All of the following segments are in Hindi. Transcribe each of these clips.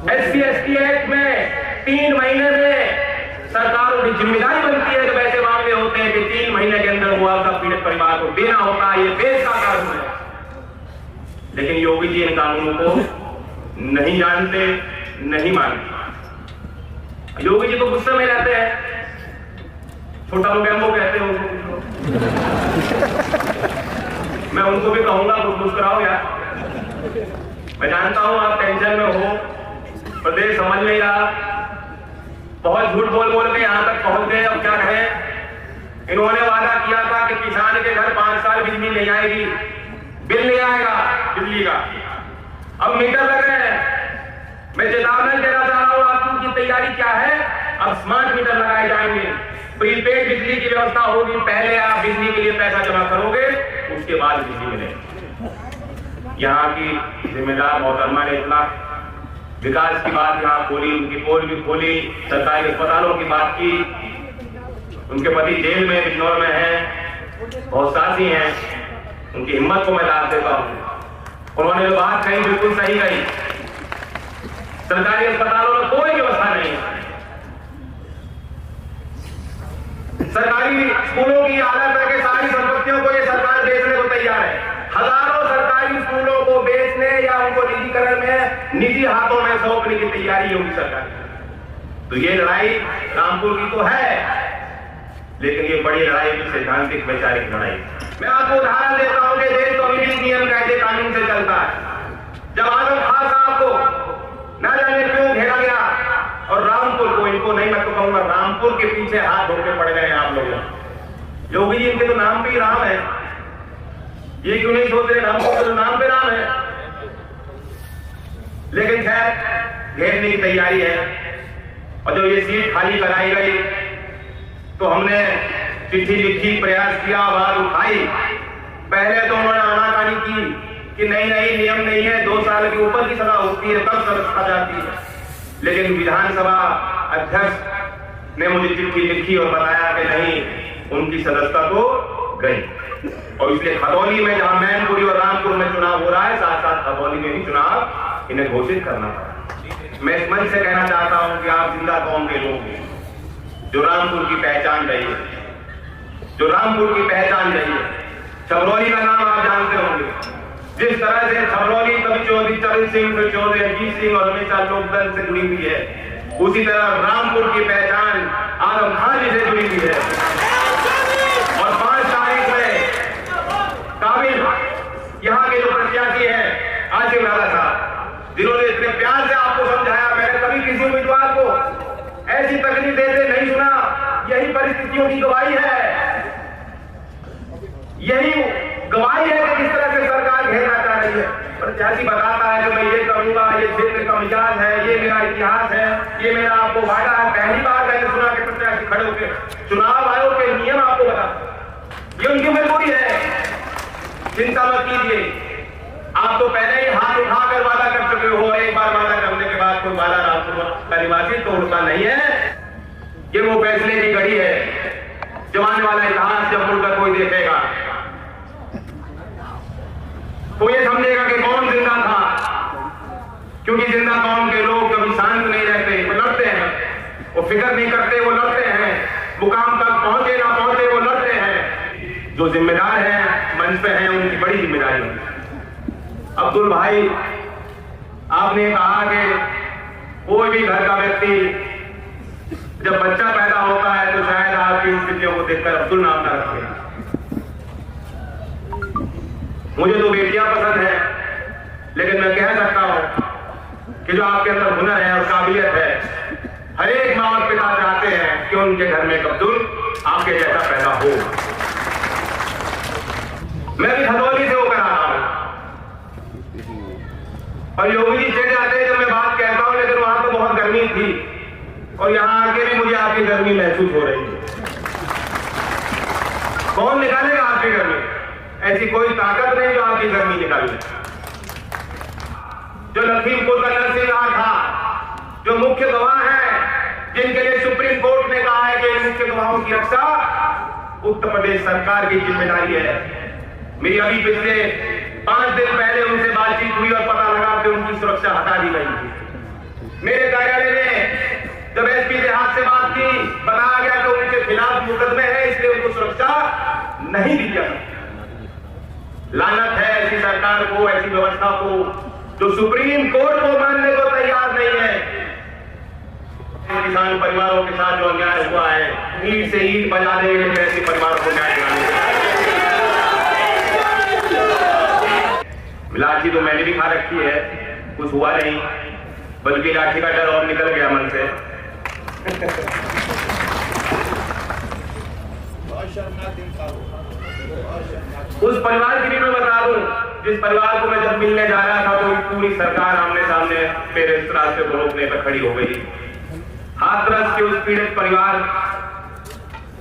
SC/ST एक्ट में 3 महीने में सरकारों की जिम्मेदारी बनती है जब ऐसे मामले होते हैं कि 3 महीने के अंदर मुआवजा पीड़ित परिवार को देना होता है। ये देश का कानून है, लेकिन योगी जी इन कानूनों को नहीं जानते, नहीं मानते। योगी जी तो गुस्से में रहते हैं, छोटा लोग एमओ कहते हैं उनको। मैं उनको भी कहूंगा कुछ मुस्कुराओ यार। मैं जानता हूं आप टेंशन में हो, प्रदेश समझ नहीं रहा, बहुत झूठ बोल बोल के यहां तक पहुंच गए। अब क्या कहें, इन्होंने वादा किया था कि किसान के घर 5 साल बिजली नहीं आएगी, बिल नहीं आएगा बिजली का। अब मीटर लग रहे हैं। मैं चेतावनी देना चाह रहा हूं, आपकी तैयारी क्या है? अब स्मार्ट मीटर लगाए जाएंगे, प्रीपेड बिजली की व्यवस्था होगी। पहले आप बिजली के लिए पैसा जमा करोगे, उसके बाद बिजली मिलेगी। यहाँ की जिम्मेदार मोहतरमा ने इतना विकास की बात यहाँ खोली, उनकी पोल भी खोली, सरकारी अस्पतालों की बात की। उनके पति जेल में बिजनौर में है, बहुत साथी हैं, उनकी हिम्मत को मैं दाद देता हूं। उन्होंने जो बात कही बिल्कुल सही कही। सरकारी अस्पतालों में कोई व्यवस्था नहीं है। सरकारी स्कूलों की हालत है कि सारी संपत्तियों को ये सरकार बेचने को तैयार है। हजारों सरकारी स्कूलों को बेचने या उनको निजीकरण में, निजी हाथों में सौंपने की तैयारी होगी सरकार। तो ये लड़ाई रामपुर की तो है, लेकिन ये बड़ी लड़ाई भी सैद्धांतिक वैचारिक लड़ाई। मैं आपको उदाहरण देता हूं कि देश तो अभी भी नियम कायदे कानून से चलता है। जब आजम खान साहब को न जाने क्यों घेरा गया और रामपुर को, इनको नहीं मैं तो कहूंगा रामपुर के पीछे हाथ धोके पड़ गए आप लोग। योगी जी इनके तो नाम पे राम है, ये क्यों नहीं सोच रहे रामपुर के तो नाम पे राम है। लेकिन खैर घेरने की तैयारी है। और जब ये सीट खाली कराई गई तो हमने चिट्ठी लिखी, प्रयास किया, आवाज उठाई। पहले तो उन्होंने आनाकानी की कि नहीं नियम नहीं है, 2 साल के ऊपर की सजा होती है तब सजा जाती है। लेकिन विधानसभा अध्यक्ष ने मुझे चिट्ठी लिखी और बताया कि नहीं, उनकी सदस्यता तो गई। और इसलिए खतौली में जहां मैनपुरी और रामपुर में चुनाव हो रहा है, साथ साथ खतौली में भी चुनाव इन्हें घोषित करना पड़ा। मैं इस मंच से कहना चाहता हूं कि आप जिंदा कौम के लोग हैं, जो रामपुर की पहचान रही है, जो रामपुर की पहचान रही है। छबरौली का नाम आप जानते होंगे। जिस तरह से छबरौली कभी चौधरी चरण सिंह, फिर चौधरी अजीत सिंह और हमेशा लोकदल से जुड़ी हुई है, उसी तरह रामपुर की पहचान आजम खान जी से जुड़ी हुई है। और 5 तारीख में काबिल यहाँ के जो प्रत्याशी हैं आसिफ राजा साहब, जिन्होंने इतने प्यार से आपको समझाया, मैंने कभी किसी उम्मीदवार को ऐसी तकलीफ देते नहीं सुना। यही परिस्थितियों की गवाही है, यही गवाही है कि किस तरह से सरकार घेरना चाह रही है। प्रत्याशी बताता है कि मैं ये करूंगा, ये क्षेत्र का मिजाज है, ये मेरा इतिहास है, ये मेरा आपको वादा है। पहली बार मैंने सुना कि प्रत्याशी खड़े होकर चुनाव आयोग के नियम आपको बता, ये उनकी मजबूरी है। चिंता मत कीजिए, आप तो पहले ही हाथ उठाकर वादा कर चुके हो। एक बार वादा करने के बाद कोई वादा रामपुर का निवासी तोड़ता नहीं है। ये वो फैसले की घड़ी है, जमाने वाला इतिहास जब मुड़कर कोई देखेगा तो ये समझेगा कि कौन जिंदा था। क्योंकि जिंदा कौम के लोग कभी शांत नहीं रहते, वो लड़ते हैं, वो फिक्र नहीं करते, वो लड़ते हैं। मुकाम तक पहुंचे ना पहुंचे वो लड़ते हैं। जो जिम्मेदार हैं, मंच पे हैं, उनकी बड़ी जिम्मेदारी है। अब्दुल भाई, आपने कहा कि कोई भी घर का व्यक्ति जब बच्चा पैदा होता है तो शायद आपकी स्थितियों को देखकर अब्दुल नाम ना रखे। मुझे तो बेटियां पसंद है, लेकिन मैं कह सकता हूं कि जो आपके अंदर हुनर है और काबिलियत है, हर एक मां और पिता चाहते हैं कि उनके घर में एक अब्दुल आपके जैसा पैदा हो। मैं भी खतौली से होकर आता हूं और योगी जी चले जाते हैं जब मैं बात कहता हूं, लेकिन वहां तो बहुत गर्मी थी और यहां आके भी मुझे आपकी गर्मी महसूस हो रही है। कौन निकालेगा आपकी गर्मी? ऐसी कोई ताकत नहीं जो आपकी गर्मी निकाल ले। जो लखीमपुर का नरसिंहार था, जो मुख्य गवाह हैं, जिनके लिए सुप्रीम कोर्ट ने कहा है कि इन मुख्य गवाहों की रक्षा उत्तर प्रदेश सरकार की जिम्मेदारी है। मेरी अभी पिछले 5 दिन पहले उनसे बातचीत हुई और पता लगा कि उनकी सुरक्षा हटा दी गई थी। जब एसपी देहात से बात की, बताया गया कि उनके खिलाफ मुकदमे है, इसलिए उनको सुरक्षा नहीं दी जा सकती। लानत है ऐसी सरकार को, ऐसी व्यवस्था को जो सुप्रीम कोर्ट को मानने को तैयार नहीं है। किसान परिवारों के साथ जो अन्याय हुआ है, ईंट से ईंट बजा देंगे लेकिन ऐसे परिवारों को न्याय दिलाने। लाठी तो मैंने भी खा रखी है, कुछ हुआ नहीं, बल्कि लाठी का डर और निकल गया मन से। उस परिवार की भी मैं बता दूं, जिस परिवार को मैं जब मिलने जा रहा था तो पूरी सरकार आमने सामने मेरे इस रास्ते को रोकने पर खड़ी हो गई। हाथरस के उस पीड़ित परिवार,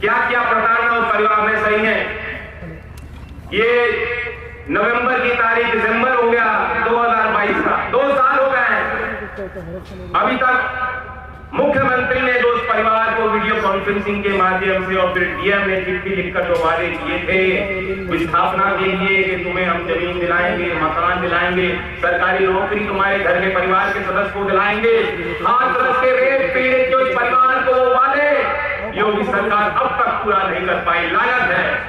क्या क्या प्रताड़ना उस परिवार में सही है। ये नवंबर की तारीख दिसंबर हो गया 2022 का, 2 साल हो गए हैं। अभी तक मुख्यमंत्री ने जो उस परिवार को वीडियो कॉन्फ्रेंसिंग के माध्यम से और फिर डीएम ने चिट्ठी लिखकर जो वादे किए थे विस्थापना के लिए कि तुम्हें हम जमीन दिलाएंगे, मकान दिलाएंगे, सरकारी नौकरी तुम्हारे घर के परिवार के सदस्य को दिलाएंगे, हाथरस के रेप पीड़ित जो इस परिवार को वादे योगी सरकार अब तक पूरा नहीं कर पाई। लानत है।